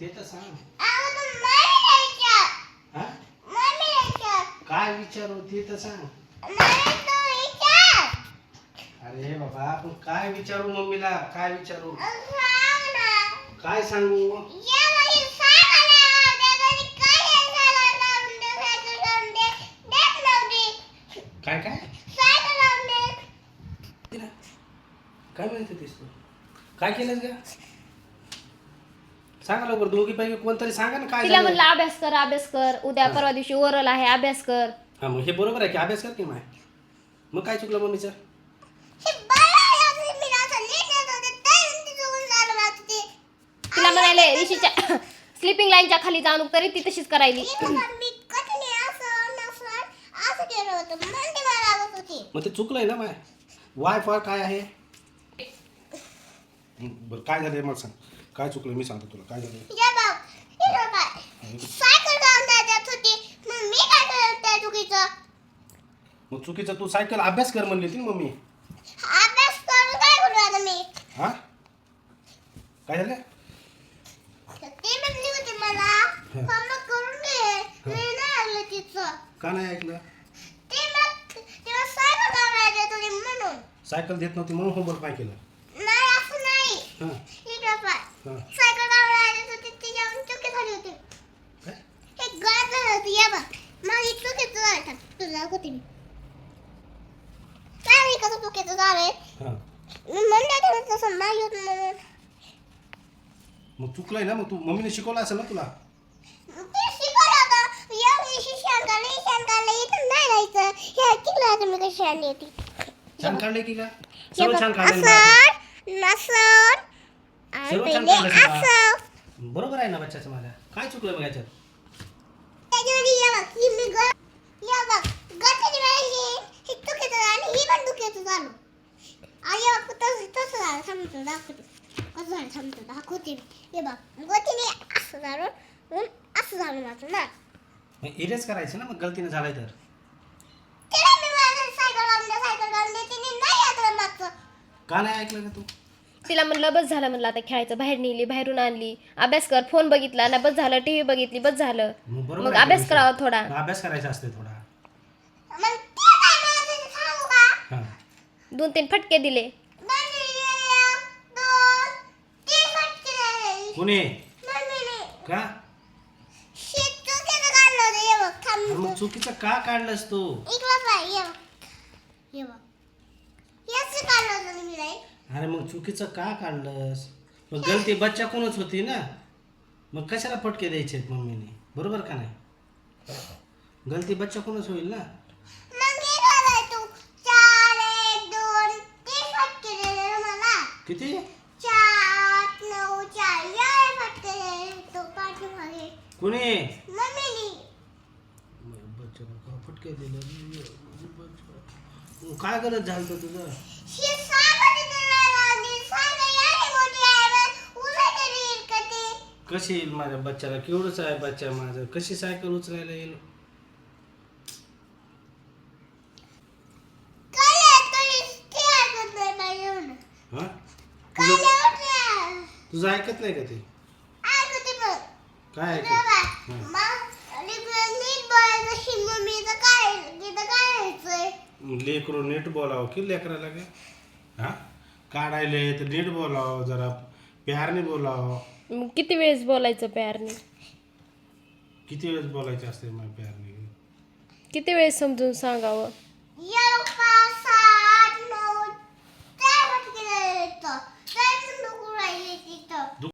ते तर सांग. मम्मी हा? काय विचारू ते तर सांग. अरे बाबा आपण काय विचारू मम्मीला, काय विचारू, काय सांगू. काय काय काय म्हणते तेस तू, काय केलंस ग? सांगा लवकर, दोघीपैकी कोणतरी सांगा ना काय तिला झालं. म्हणलं अभ्यास कर उद्या परवा दिवशी ओरल आहे अभ्यास कर. हा मग हे बरोबर आहे की अभ्यास कर की माय. मग काय चुकलं मम्मीचं? तिला म्हणाले ऋषीच्या स्लीपिंग लाईनच्या खाली जाऊन तरी ती तशीच करायली. मग ते चुकलंय ना माय. वाय फॉर काय आहे? बरं काय झालंय मला सांग, काय चुकलं मी सांगतो तुला काय झालं. मग चुकीचं तू सायकल अभ्यास कर म्हणली होती ना मम्मी. हा काय झालं? का नाही ऐकलं? सायकल देत नव्हती म्हणून होमवर्क नाही केलं. हा हा हा मग चुकलंय ना. मग तू मम्मीने शिकवलं असेल ना तुला. छान काढले की का? सर्व छान काढलं बरोबर आहे ना बच्चाचं. माझ्या काय चुकलं बघ याच्यात? इरेज करायचं ना मग गलतीने झालाय तर. का नाही ऐकलं ना तू? तिला म्हणलं बस झालं, म्हणलं आता खेळायचं, बाहेर नेली, बाहेरून आणली, अभ्यास कर, फोन बघितला ना बस झालं, टीव्ही बघितली बस झालं, बरोबर मग आहे अभ्यास तुझं. करावा थोडा. अभ्यास करायचा असते थोडा. हा 2-3 फटके दिले. कुणी का? अरे मग चुकीचं का काढलंस तू? अरे मग चुकीचं का काढलंस? मग गलती बच्चा कोणच होती ना. मग कशाला फटके द्यायचे मम्मीने? बरोबर का नाही? गलती बच्चा कोणच होईल ना. किती? कुणी बच्चाला का फटके दिले? काय गरज झालं होतं तुझं? कशी येईल माझ्या बच्चाला? केवढंच आहे बच्चा माझं, कशी सायकल उचलायला येईल? हा तुझं ऐकत नाही का ते? काय ऐकत? लेकरू नीट बोलावं की लेकराला काय? हा काढायले तर नीट बोलावं, जरा प्यारने बोलावं. मग किती वेळेस बोलायचं प्यारने? किती वेळेस बोलायचं असते मग प्यारने? किती वेळेस समजून सांगावं?